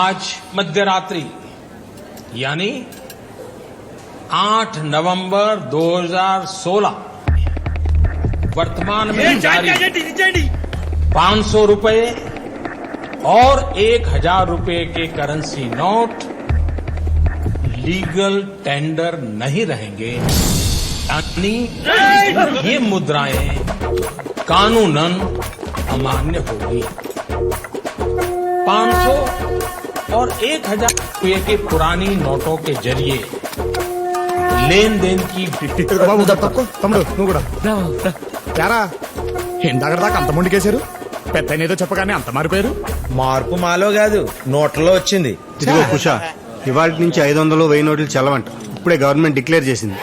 आज मध्यरात्रि यानी 8 नवंबर 2016 वर्तमान में जारी 500 रुपए और 1000 रुपए के करेंसी नोट लीगल टेंडर नहीं रहेंगे, यानी ये मुद्राएं कानूनन अमान्य होगी। 500 और 1000 रुपये के पुरानी नोटों के जरिए लेन देन की తమ్ముడు నువ్వు కూడా యారా ఇందాక దాకా అంత మొండికేశారు పెద్దనేదో చెప్పగానే అంత మారిపోయారు. మార్పు మాలో కాదు నోట్లలో వచ్చింది. ఇదిగో కుషా, ఇవాటి నుంచి 500 1000 నోట్లు చల్లవంట. ఇప్పుడే గవర్నమెంట్ డిక్లేర్ చేసింది.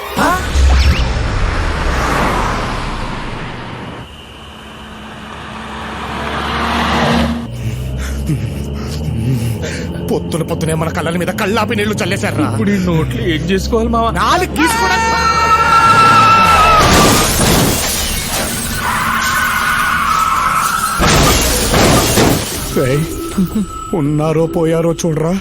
పొద్దునే మన కళ్ళ మీద కళ్ళాపి నీళ్లు చల్లేశారా. ఇప్పుడు ఈ నోట్లు ఏం చేసుకోవాలి మావా? నాలుగు తీసుకోవడానికి ఉన్నారో పోయారో చూడరా.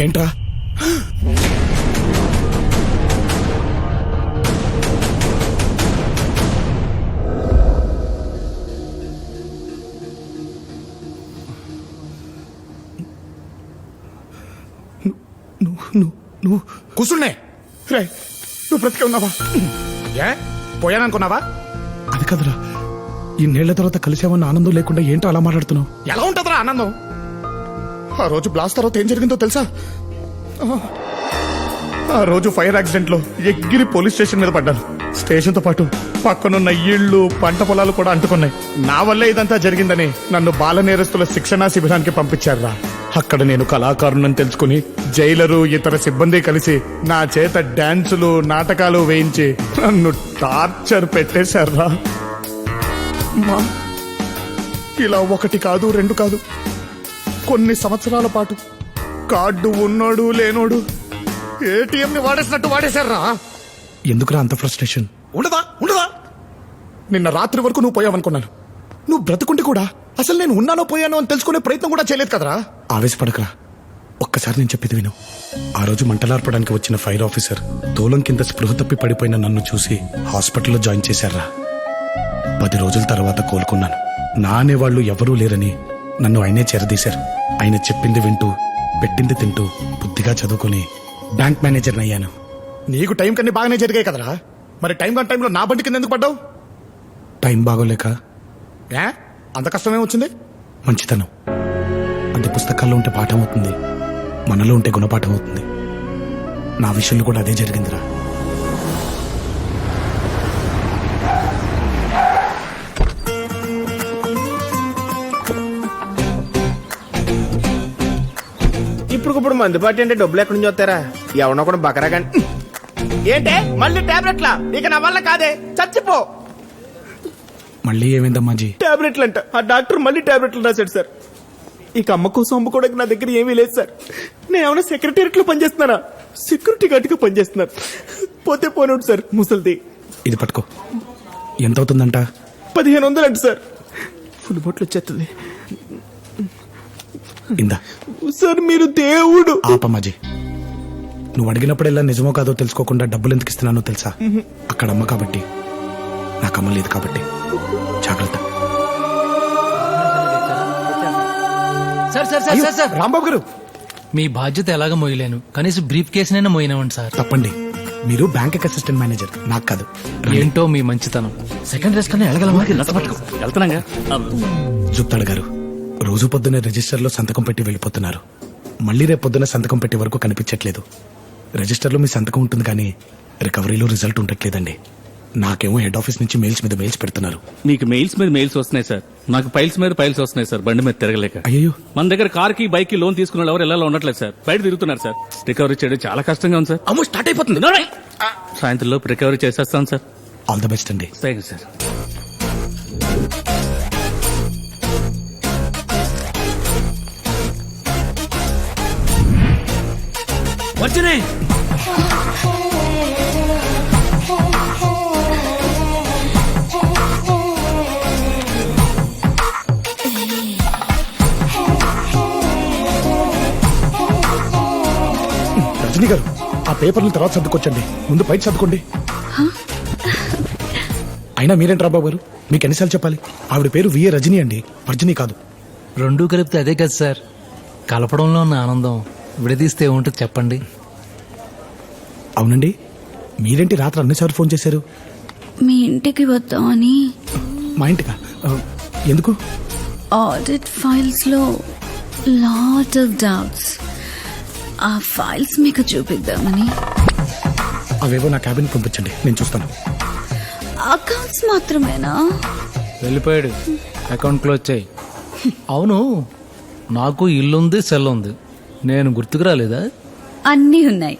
ఏంట్రా నువ్వు కూర్చున్నే రే, నువ్వు బ్రతికే ఉన్నావా? ఏ పోయాననుకున్నావా? అది కదరా, ఇన్నేళ్ల తర్వాత కలిసామన్న ఆనందం లేకుండా ఏంటో అలా మాట్లాడుతున్నావు. ఎలా ఉంటుందిరా ఆనందం? ఆ రోజు బ్లాస్ట్ తర్వాత ఏం జరిగిందో తెలుసా? ఆ రోజు ఫైర్ యాక్సిడెంట్ లో ఎగిరి పోలీస్ స్టేషన్ మీద పడ్డాను. స్టేషన్ తో పాటు పక్కనున్న ఇళ్లు పంట పొలాలు కూడా అంటుకున్నాయి. నా వల్లే ఇదంతా జరిగిందని నన్ను బాల నేరస్తుల శిక్షణా శిబిరానికి పంపించారా. అక్కడ నేను కళాకారుణ్ణని తెలుసుకుని జైలరు ఇతర సిబ్బంది కలిసి నా చేత డాన్సులు నాటకాలు వేయించి నన్ను టార్చర్ పెట్టేశారా. ఇలా ఒకటి కాదు రెండు కాదు, కొన్ని సంవత్సరాల పాటు కార్డు ఉన్నోడు లేనోడు ఏటీఎం ని వాడేసినట్టు వాడేశారా. ఎందుకురా అంత ఫ్రస్ట్రేషన్? ఉండదా ఉండదా? నిన్న రాత్రి వరకు నువ్వు పోయావనుకున్నాను. నువ్వు బ్రతుకుంటే కూడా అసలు నేను ఉన్నానో పోయానో అని తెలుసుకునే ప్రయత్నం కూడా చేయలేదు కదరా. ఆవేశపడకరా, ఒక్కసారి నేను చెప్పేది విను. ఆ రోజు మంటలార్పడానికి వచ్చిన ఫైర్ ఆఫీసర్ దూలం కింద స్పృహ తప్పి పడిపోయిన నన్ను చూసి హాస్పిటల్లో జాయిన్ చేశారా. 10 రోజుల తర్వాత కోలుకున్నాను. నా అనేవాళ్లు ఎవరూ లేరని నన్ను ఆయనే చేరదీశారు. ఆయన చెప్పింది వింటూ పెట్టింది తింటూ బుద్ధిగా చదువుకుని బ్యాంక్ మేనేజర్ని అయ్యాను. నీకు టైం కన్నీ బాగానే జరిగాయి కదరా, మరి టైం కాని టైంలో నా బండి కింద ఎందుకు పడ్డావు? టైం బాగోలేక. అంత కష్టమే వచ్చింది? మంచితనం అంటే పుస్తకాల్లో ఉంటే పాఠం అవుతుంది, మనలో ఉంటే గుణపాఠం అవుతుంది. నా విషయంలో కూడా అదే జరిగిందిరా. ఇప్పుడు మందుబాటి అంటే డబ్బులు ఎక్కడి నుంచి వస్తారా? ఎవరినో కూడా బకరా కానీ ఏంటే మళ్ళీ టాబ్లెట్లా? ఇక నా వల్ల కాదే, చచ్చిపో. మళ్ళీ ఏమైందమ్మాజీ? టాబ్లెట్లు అంట. ఆ డాక్టర్ మళ్ళీ టాబ్లెట్లు రాశాడు సార్. ఇక అమ్మ కోసం అమ్ముకోవడానికి నా దగ్గర ఏమీ లేదు సార్. నేను ఏమైనా సెక్రటేరియట్ లో పనిచేస్తున్నానా? సెక్యూరిటీ గార్డ్ గా పనిచేస్తున్నాను. పోతే పోనోడు సార్ ముసలిది. ఇది పట్టుకో. ఎంత అవుతుందంట? 1500 అంట సార్. ఫుల్ బొట్లు వచ్చేస్తుంది. ఇందా సార్, మీరు దేవుడు. ఆపమ్మాజీ, నువ్వు అడిగినప్పుడెల్లా నిజమో కాదో తెలుసుకోకుండా డబ్బులు ఎందుకు ఇస్తున్నానో తెలుసా? అక్కడ అమ్మ కాబట్టి, నాకు అమ్మ లేదు కాబట్టి. జాగ్రత్త. సార్ రాంబాబు గారు, మీ బాధ్యత ఎలాగ మోయలేను, కనీసం బ్రీఫ్ కేసునైనా మోయినవండి సార్. తప్పండి, మీరు బ్యాంక్ అసిస్టెంట్ మేనేజర్, నాకు కాదు. ఏంటో మీ మంచితనం. సెకండ్ రేస్ కన్నా వెళ్తున్నాగా. జుప్తాడు గారు, రోజు పొద్దున్నే రిజిస్టర్లో సంతకం పెట్టి వెళ్ళిపోతున్నారు. మళ్ళీ రేపు పొద్దున్న సంతకం పెట్టి వరకు కనిపించట్లేదు. రిజిస్టర్లో మీ సంతకం ఉంటుంది కానీ రికవరీలో రిజల్ట్ ఉండట్లేదండి. నాకేమో హెడ్ ఆఫీస్ నుంచి మెయిల్స్ మీద మెయిల్స్ పెడుతున్నారు. నీకు మెయిల్స్ మీద మెయిల్స్ వస్తున్నాయి సార్, నాకు ఫైల్స్ మీద ఫైల్స్ వస్తున్నాయి సార్. బండి మీద తిరగలేక. అయ్యో, మన దగ్గర కార్ కి బైక్ కి లోన్ తీసుకున్న ఎవరు ఎలా ఉండట్లేదు సార్, బయట తిరుగుతున్నారు సార్. రికవరీ చేయడం చాలా కష్టంగా ఉంది సార్. అమ్మో, స్టార్ట్ అయిపోతుంది. సాయంత్రం లోపు రికవరీ చేసేస్తాను సార్. ఆల్ ద బెస్ట్ అండి. Thank you sir. వచ్చినాయి రజనీ గారు ఆ పేపర్లు తర్వాత సర్దుకొచ్చండి, ముందు బయట సర్దుకోండి. అయినా మీరేంటి రాబాబు గారు, మీకు ఎన్నిసార్లు చెప్పాలి? ఆవిడ పేరు విఏ రజనీ అండి, వర్జనీ కాదు. రెండూ కలిపితే అదే కదా సార్, కలపడంలో ఉన్న ఆనందం విడదీస్తే ఏముంటుంది చెప్పండి. అవునండి, మీరేంటి రాత్రి అన్నిసార్లు ఫోన్ చేశారు? మీ ఇంటికి వద్దామని. మా ఇంటికా? ఎందుకు? ఆడిట్ ఫైల్స్ లో లాట్ ఆఫ్ డౌట్స్. ఆ ఫైల్స్ మీకు చూపిద్దామని. అవేవో నా క్యాబిన్ పంపించండి, నేను చూస్తాను. అకౌంట్స్ మాత్రమేనా? వెళ్ళిపోయాడు, అకౌంట్ క్లోజ్ చేయి. అవును, నాకు ఇల్లుంది, సెల్ ఉంది, నేను గుర్తుకు రాలేదా? అన్నీ ఉన్నాయి,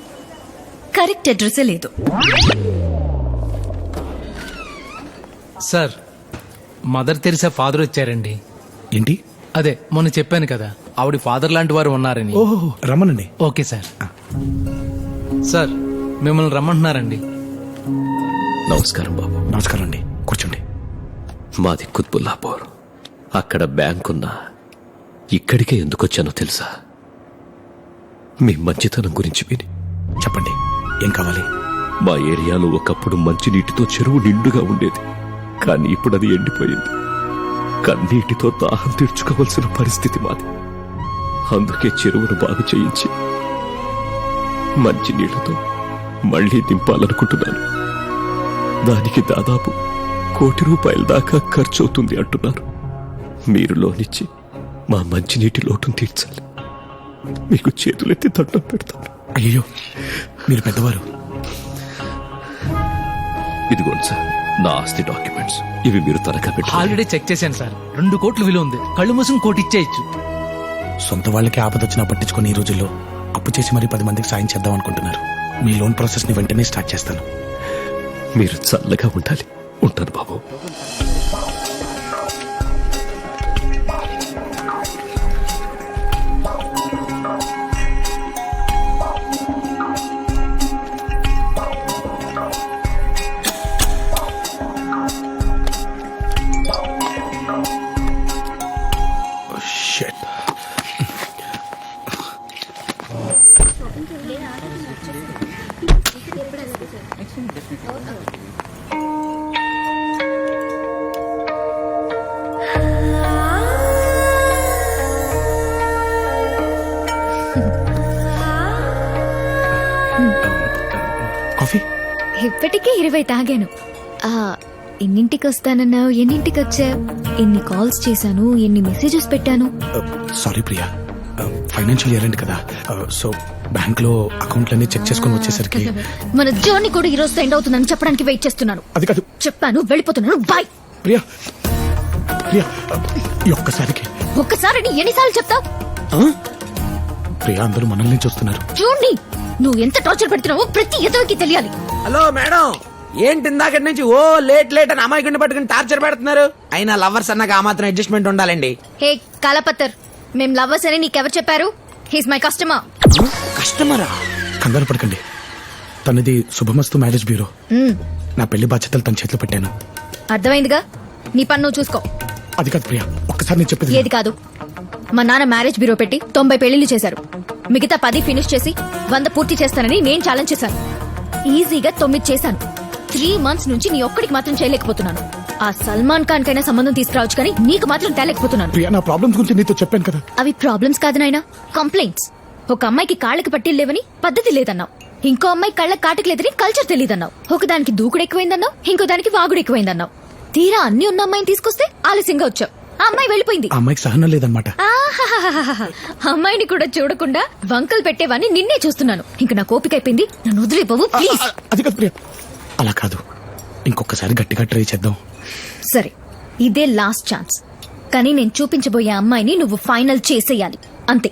కరెక్ట్ అడ్రస్ లేదు. సార్, మదర్ తెరిసా ఫాదర్ వచ్చారండి. ఏంటి? అదే మొన్న చెప్పాను కదా, ఆవిడ ఫాదర్ లాంటి వారు ఉన్నారని. ఓహో, రమ్మనండి. Okay sir. సార్, మిమ్మల్ని రమ్మంటున్నారండి. నమస్కారం బాబు. నమస్కారం అండి, కూర్చోండి. మాది కుత్బుల్లాపూర్. అక్కడ బ్యాంకున్నా ఇక్కడికే ఎందుకు వచ్చానో తెలుసా? మీ మంచితనం గురించి విని. చెప్పండి, ఏం కావాలి? మా ఏరియాలో ఒకప్పుడు మంచినీటితో చెరువు నిండుగా ఉండేది, కానీ ఇప్పుడు అది ఎండిపోయింది. కన్నీటితో దాహం తీర్చుకోవాల్సిన పరిస్థితి మాది. అందుకే చెరువును బాగు చేయించి మంచినీళ్లతో మళ్లీ నింపాలనుకుంటున్నాను. దానికి దాదాపు ₹1,00,00,000 దాకా ఖర్చు అవుతుంది అంటున్నారు. మీరు లోనిచ్చి మా మంచినీటి లోటును తీర్చాలి. మీకు చేతులెత్తి దండం పెడతాను. అయ్యో, మీరు పెద్దవారు. ఇదిగోండి సార్, నా ఆస్తి డాక్యుమెంట్స్. ఇవి మీరు తనఖా పెట్టి. ఆల్రెడీ చెక్ చేశాను సార్, 2 కోట్లు విలువ ఉంది. కళ్ళు మూసుకుని కోటి ఇచ్చేయచ్చు. సొంత వాళ్ళకి ఆపదొచ్చినా పట్టించుకుని ఈ రోజుల్లో అప్పు చేసి మరీ 10 మందికి సాయం చేద్దాం అనుకుంటున్నారు. మీ లోన్ ప్రాసెస్ ని వెంటనే స్టార్ట్ చేస్తాను. మీరు చల్లగా ఉండాలి. ఉంటాను బాబు. Shit. కాఫీ? ఇప్పటికే 20 తాగాను. ఎన్నింటికి వస్తానన్నావు, ఎన్నింటికి వచ్చావు? ఎన్ని కాల్స్ చేశాను, ఎన్ని మెసేజెస్ పెట్టాను. Sorry Priya, financial year end కదా, సో బ్యాంక్ లో అకౌంట్లన్నీ చెక్ చేసుకుని వచ్చేసరికి మన జర్నీ కూడా ఈ రోజు ఎండ్ అవుతుందని చెప్పడానికి వెయిట్ చేస్తున్నాను. అది కాదు. చెప్పాను, వెళ్ళిపోతున్నాను, బాయ్. ప్రియా, ప్రియా, ఈ ఒక్కసారికి. ఒక్కసారి ఎన్నిసార్లు చెప్తావు? ప్రియా, అందరూ మనల్ని చూస్తున్నారు. చూడండి, నువ్వు ఎంత టార్చర్ పెడుతున్నావో ప్రతి ఎదవకి తెలియాలి. హలో మేడం, ఏంటి ఇందాక నుంచి ఓ లేట్ లేట్ అని అమ్మాయి పట్టుకుని టార్చర్ పెడుతున్నారు? అయినా లవర్స్ అన్నాక ఆ మాత్రం అడ్జస్ట్మెంట్ ఉండాలండి. హే కాలపత్తర్, మేం లవర్స్ అని నీకెవరు చెప్పారు? He's my customer. కస్టమరా? కంగారు పడకండి, తనది శుభమస్తు మ్యారేజ్ బ్యూరో. నా పెళ్లి బాధ్యతలు తన చేతిలో పెట్టాను. అర్థమైందిగా, నీ పన్ను నువ్వు చూసుకో. అది కాదు ప్రియా, ఒక్కసారి నేను చెప్పేది. ఏది కాదు? మా నాన్న మ్యారేజ్ బ్యూరో పెట్టి 90 పెళ్లిళ్లు చేశారు. మిగతా 10 ఫినిష్ చేసి 100 పూర్తి చేస్తానని నేను ఛాలెంజ్ చేశాను. ఈజీగా 9 చేశాను. 3 months నుంచి నీ ఒక్కడికి మాత్రం చేయలేకపోతున్నాను. ఆ సల్మాన్ ఖాన్ కైనా సంబంధం తీసుకురావచ్చు, కానీ నీకు మాత్రం తేలేకపోతున్నాను. ప్రియా, నా ప్రాబ్లమ్స్ గురించి నీతో చెప్పాను కదా. అవి ప్రాబ్లమ్స్ కాదు నాయనా, కంప్లైంట్స్. ఒక అమ్మాయికి కాళ్ళకి పట్టీలు లేవని పద్ధతి లేదన్నావు, ఇంకో అమ్మాయి కళ్ళకి కాటికి లేదని కల్చర్ తెలియదన్నావు, ఒకదానికి దూకుడు ఎక్కువైందన్నావు, ఇంకో దానికి వాగుడు ఎక్కువైందన్నావు. తీరా అన్ని ఉన్న అమ్మాయిని తీసుకొస్తే ఆలస్యంగా వచ్చావు. ఆ అమ్మాయి వెళ్ళిపోయింది. ఆ అమ్మాయికి సహనం లేదన్నమాట. ఆహాహాహాహా. అమ్మాయిని కూడా చూడకుండా వంకలు పెట్టేవాన్ని నిన్నే చూస్తున్నాను. ఇంక నా కోపిక అయిపోయింది, నన్ను వదిలేపోవు ప్లీజ్. అది కాదు ప్రియా, అలా కాదు, ఇంకొకసారి గట్టిగా ట్రై చేద్దాం. సరే, ఇదే లాస్ట్ ఛాన్స్, కానీ నేను చూపించబోయే అమ్మాయిని నువ్వు ఫైనల్ చేసేయాలి, అంతే.